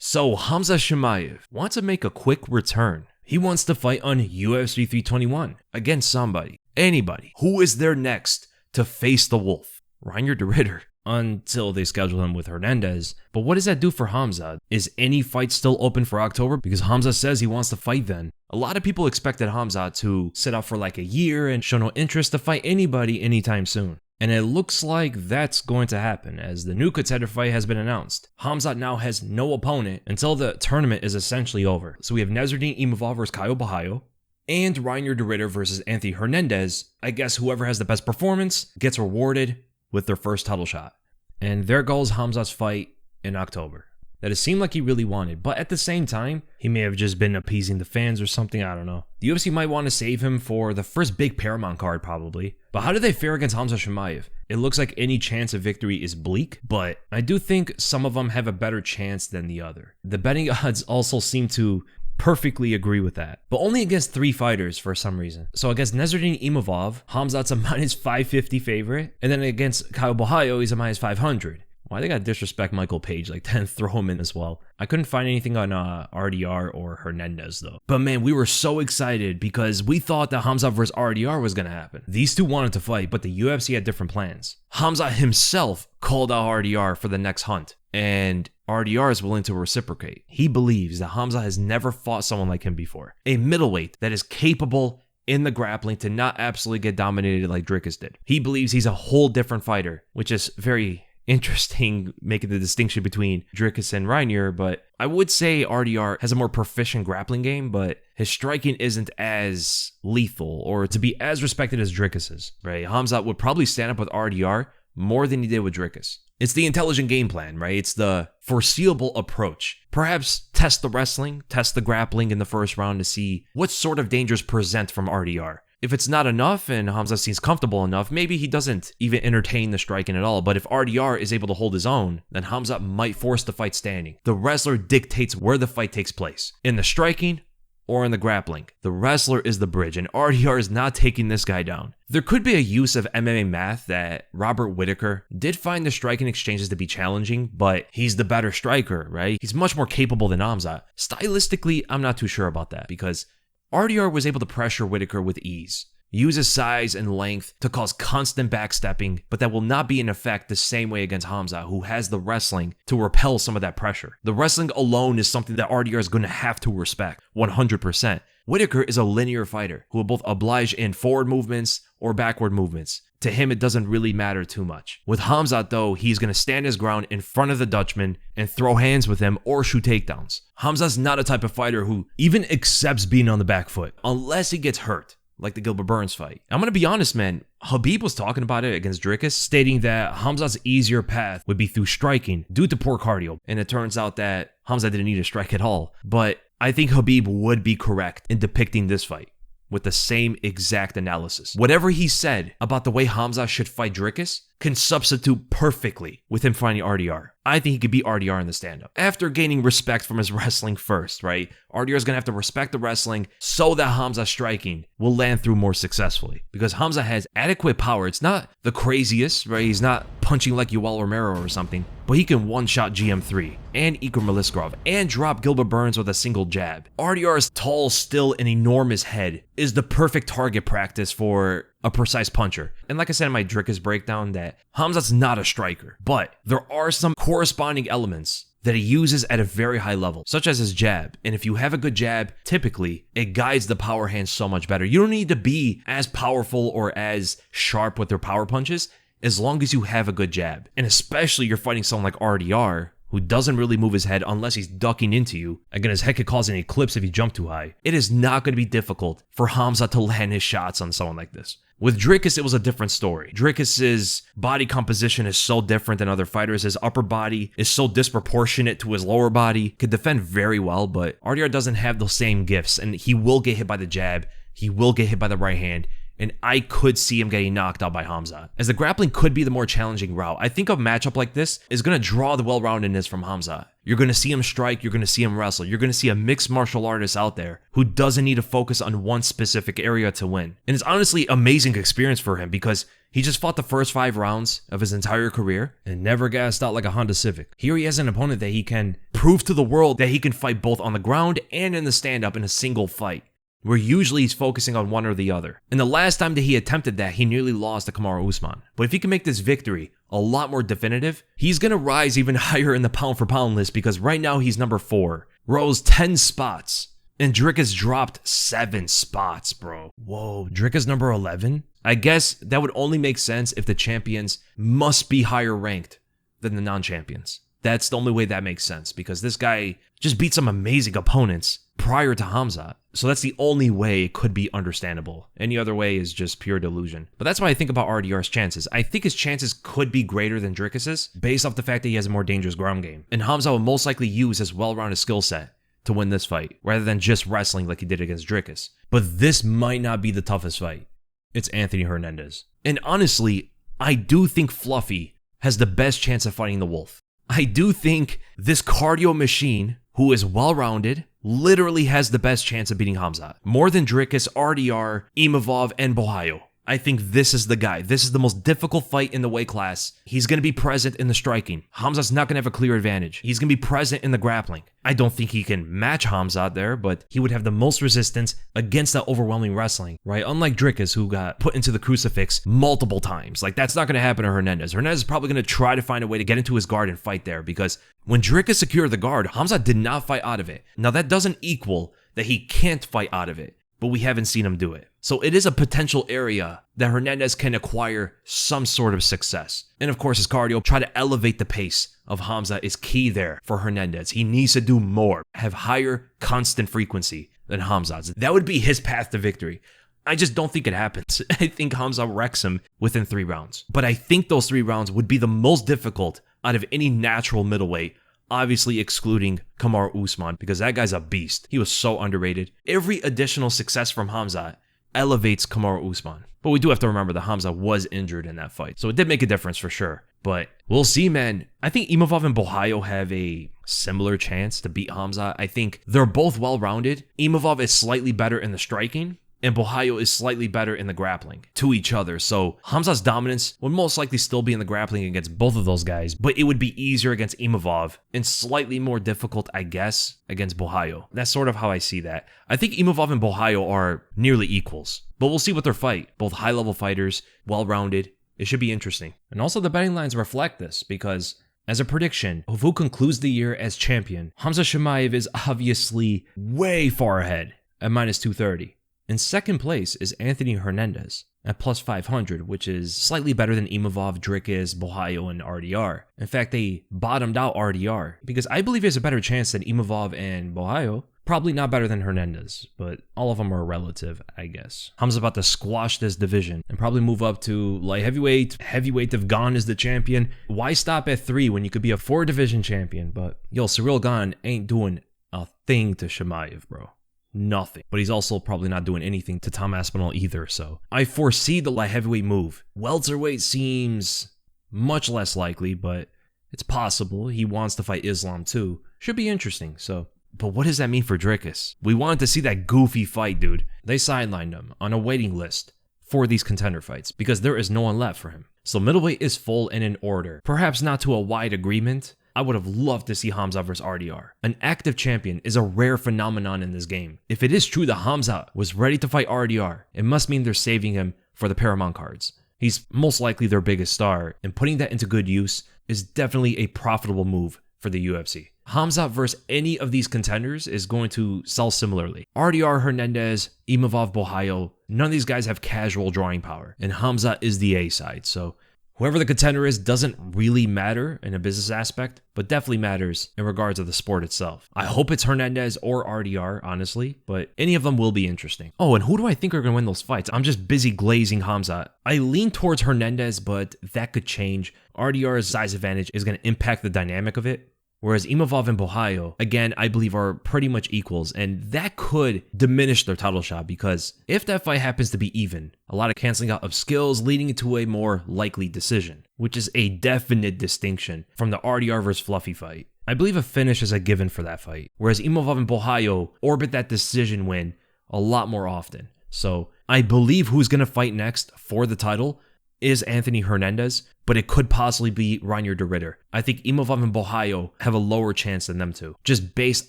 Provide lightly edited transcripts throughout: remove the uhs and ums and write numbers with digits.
So Khamzat Chimaev wants to make a quick return. He wants to fight on UFC 321 against somebody, anybody. Who is there next to face the Wolf? Reinier de Ridder, until they schedule him with Hernandez. But what does that do for Khamzat? Is any fight still open for October? Because Khamzat says he wants to fight then. A lot of people expected Khamzat to sit out for like a year and show no interest to fight anybody anytime soon. And it looks like that's going to happen as the new contender fight has been announced. Khamzat now has no opponent until the tournament is essentially over. So we have Nassourdine Imavov versus Caio Borralho and Reinier de Ridder versus Anthony Hernandez. I guess whoever has the best performance gets rewarded with their first title shot. And there goes Khamzat's fight in October that it seemed like he really wanted. But at the same time, he may have just been appeasing the fans or something, I don't know. The UFC might want to save him for the first big Paramount card probably. But how do they fare against Khamzat Chimaev? It looks like any chance of victory is bleak, but I do think some of them have a better chance than the other. The betting odds also seem to perfectly agree with that, but only against 3 fighters for some reason. So against Nassourdine Imavov, Khamzat's a minus 550 favorite, and then against Caio Borralho, he's a minus 500. Why they gotta disrespect Michael Page like that and throw him in as well? I couldn't find anything on RDR or Hernandez though. But man, we were so excited because we thought that Khamzat versus RDR was gonna happen. These two wanted to fight, but the UFC had different plans. Khamzat himself called out RDR for the next hunt, and RDR is willing to reciprocate. He believes that Khamzat has never fought someone like him before. A middleweight that is capable in the grappling to not absolutely get dominated like Dricus did. He believes he's a whole different fighter, which is very interesting, making the distinction between Dricus and Reinier, but I would say RDR has a more proficient grappling game, but his striking isn't as lethal or to be as respected as Dricus's, right? Khamzat would probably stand up with RDR more than he did with Dricus. It's the intelligent game plan, right? It's the foreseeable approach. Perhaps test the wrestling, test the grappling in the first round to see what sort of dangers present from RDR. If it's not enough and Khamzat seems comfortable enough, maybe he doesn't even entertain the striking at all. But if RDR is able to hold his own, then Khamzat might force the fight standing. The wrestler dictates where the fight takes place, in the striking or in the grappling. The wrestler is the bridge, and RDR is not taking this guy down. There could be a use of MMA math that Robert Whittaker did find the striking exchanges to be challenging, but he's the better striker, right? He's much more capable than Khamzat. Stylistically, I'm not too sure about that because RDR was able to pressure Whittaker with ease, use his size and length to cause constant backstepping, but that will not be in effect the same way against Khamzat, who has the wrestling to repel some of that pressure. The wrestling alone is something that RDR is going to have to respect 100%. Whittaker is a linear fighter who will both oblige in forward movements or backward movements. To him, it doesn't really matter too much. With Khamzat, though, he's going to stand his ground in front of the Dutchman and throw hands with him or shoot takedowns. Khamzat's not a type of fighter who even accepts being on the back foot unless he gets hurt, like the Gilbert Burns fight. I'm going to be honest, man. Khabib was talking about it against Dricus, stating that Khamzat's easier path would be through striking due to poor cardio. And it turns out that Khamzat didn't need to strike at all. But I think Khabib would be correct in depicting this fight with the same exact analysis. Whatever he said about the way Khamzat should fight Dricus can substitute perfectly with him fighting RDR. I think he could beat RDR in the stand-up. After gaining respect from his wrestling first, right? RDR is going to have to respect the wrestling so that Khamzat's striking will land through more successfully. Because Khamzat has adequate power. It's not the craziest, right? He's not punching like Yoel Romero or something, but he can one-shot GM3 and Igor Meliskrov and drop Gilbert Burns with a single jab. RDR's tall, still, and enormous head is the perfect target practice for a precise puncher. And like I said in my Dricus breakdown, that Khamzat's not a striker, but there are some corresponding elements that he uses at a very high level, such as his jab. And if you have a good jab, typically it guides the power hand so much better. You don't need to be as powerful or as sharp with their power punches as long as you have a good jab. And especially you're fighting someone like RDR, who doesn't really move his head unless he's ducking into you. Again, his head could cause an eclipse if you jump too high. It is not going to be difficult for Khamzat to land his shots on someone like this. With Dricus, it was a different story. Dricus's body composition is so different than other fighters. His upper body is so disproportionate to his lower body. Could defend very well, but RDR doesn't have those same gifts, and he will get hit by the jab. He will get hit by the right hand, and I could see him getting knocked out by Khamzat. As the grappling could be the more challenging route, I think a matchup like this is going to draw the well-roundedness from Khamzat. You're going to see him strike, you're going to see him wrestle, you're going to see a mixed martial artist out there who doesn't need to focus on one specific area to win. And it's honestly an amazing experience for him because he just fought the first 5 rounds of his entire career and never gassed out like a Honda Civic. Here he has an opponent that he can prove to the world that he can fight both on the ground and in the stand-up in a single fight, where usually he's focusing on one or the other. And the last time that he attempted that, he nearly lost to Kamaru Usman. But if he can make this victory a lot more definitive, he's going to rise even higher in the pound-for-pound list because right now he's number 4, rose 10 spots. And Dricus dropped 7 spots, bro. Whoa, Dricus number 11? I guess that would only make sense if the champions must be higher ranked than the non-champions. That's the only way that makes sense because this guy just beat some amazing opponents prior to Khamzat. So that's the only way it could be understandable. Any other way is just pure delusion. But that's why I think about RDR's chances. I think his chances could be greater than Dricus's based off the fact that he has a more dangerous ground game. And Khamzat will most likely use his well-rounded skill set to win this fight, rather than just wrestling like he did against Dricus. But this might not be the toughest fight. It's Anthony Hernandez. And honestly, I do think Fluffy has the best chance of fighting the Wolf. I do think this cardio machine, who is well-rounded, literally has the best chance of beating Khamzat. More than Dricus, RDR, Imavov, and Borralho. I think this is the guy. This is the most difficult fight in the weight class. He's going to be present in the striking. Khamzat's not going to have a clear advantage. He's going to be present in the grappling. I don't think he can match Khamzat there, but he would have the most resistance against that overwhelming wrestling, right? Unlike Dricus, who got put into the crucifix multiple times. Like, that's not going to happen to Hernandez. Hernandez is probably going to try to find a way to get into his guard and fight there, because when Dricus secured the guard, Khamzat did not fight out of it. Now, that doesn't equal that he can't fight out of it, but we haven't seen him do it. So it is a potential area that Hernandez can acquire some sort of success. And of course, his cardio, try to elevate the pace of Khamzat is key there for Hernandez. He needs to do more, have higher constant frequency than Khamzat's. That would be his path to victory. I just don't think it happens. I think Khamzat wrecks him within 3 rounds. But I think those 3 rounds would be the most difficult out of any natural middleweight, obviously excluding Kamaru Usman, because that guy's a beast. He was so underrated. Every additional success from Khamzat elevates Kamaru Usman. But we do have to remember that Khamzat was injured in that fight, so it did make a difference for sure. But we'll see, man. I think Imavov and Borralho have a similar chance to beat Khamzat. I think they're both well-rounded. Imavov is slightly better in the striking, and Borralho is slightly better in the grappling to each other. So Khamzat's dominance would most likely still be in the grappling against both of those guys, but it would be easier against Imavov and slightly more difficult, I guess, against Borralho. That's sort of how I see that. I think Imavov and Borralho are nearly equals, but we'll see what their fight. Both high-level fighters, well-rounded. It should be interesting. And also the betting lines reflect this, because as a prediction of who concludes the year as champion, Khamzat Chimaev is obviously way far ahead at minus 230. In second place is Anthony Hernandez at plus 500, which is slightly better than Imavov, Dricus, Borralho, and RDR. In fact, they bottomed out RDR because I believe he has a better chance than Imavov and Borralho. Probably not better than Hernandez, but all of them are relative, I guess. Khamzat's about to squash this division and probably move up to light heavyweight. Heavyweight if Gane is the champion. Why stop at 3 when you could be a 4-division champion? But yo, Ciryl Gane ain't doing a thing to Chimaev, bro. Nothing. But he's also probably not doing anything to Tom Aspinall either, so I foresee the light heavyweight move. Welterweight seems much less likely, but it's possible. He wants to fight Islam too. Should be interesting, so. But what does that mean for Dricus? We wanted to see that goofy fight, dude. They sidelined him on a waiting list for these contender fights because there is no one left for him. So middleweight is full and in order. Perhaps not to a wide agreement. I would have loved to see Khamzat versus RDR. An active champion is a rare phenomenon in this game. If it is true that Khamzat was ready to fight RDR, it must mean they're saving him for the Paramount cards. He's most likely their biggest star, and putting that into good use is definitely a profitable move for the UFC. Khamzat versus any of these contenders is going to sell similarly. RDR, Hernandez, Imavov, Borralho, none of these guys have casual drawing power, and Khamzat is the A side, so whoever the contender is doesn't really matter in a business aspect, but definitely matters in regards to the sport itself. I hope it's Hernandez or RDR, honestly, but any of them will be interesting. Oh, and who do I think are going to win those fights? I'm just busy glazing Khamzat. I lean towards Hernandez, but that could change. RDR's size advantage is going to impact the dynamic of it. Whereas Imavov and Borralho, again, I believe are pretty much equals, and that could diminish their title shot because if that fight happens to be even, a lot of canceling out of skills leading to a more likely decision, which is a definite distinction from the RDR versus Fluffy fight. I believe a finish is a given for that fight, whereas Imavov and Borralho orbit that decision win a lot more often. So I believe who's going to fight next for the title is Anthony Hernandez, but it could possibly be Reinier de Ridder. I think Imavov and Borralho have a lower chance than them two, just based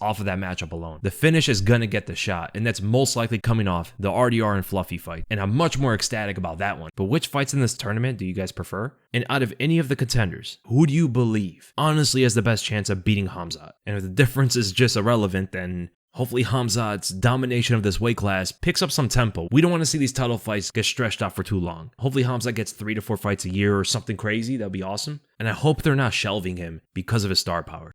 off of that matchup alone. The finish is going to get the shot, and that's most likely coming off the RDR and Fluffy fight, and I'm much more ecstatic about that one. But which fights in this tournament do you guys prefer? And out of any of the contenders, who do you believe honestly has the best chance of beating Khamzat? And if the difference is just irrelevant, then hopefully Khamzat's domination of this weight class picks up some tempo. We don't want to see these title fights get stretched out for too long. Hopefully Khamzat gets 3 to 4 fights a year or something crazy. That'd be awesome. And I hope they're not shelving him because of his star power.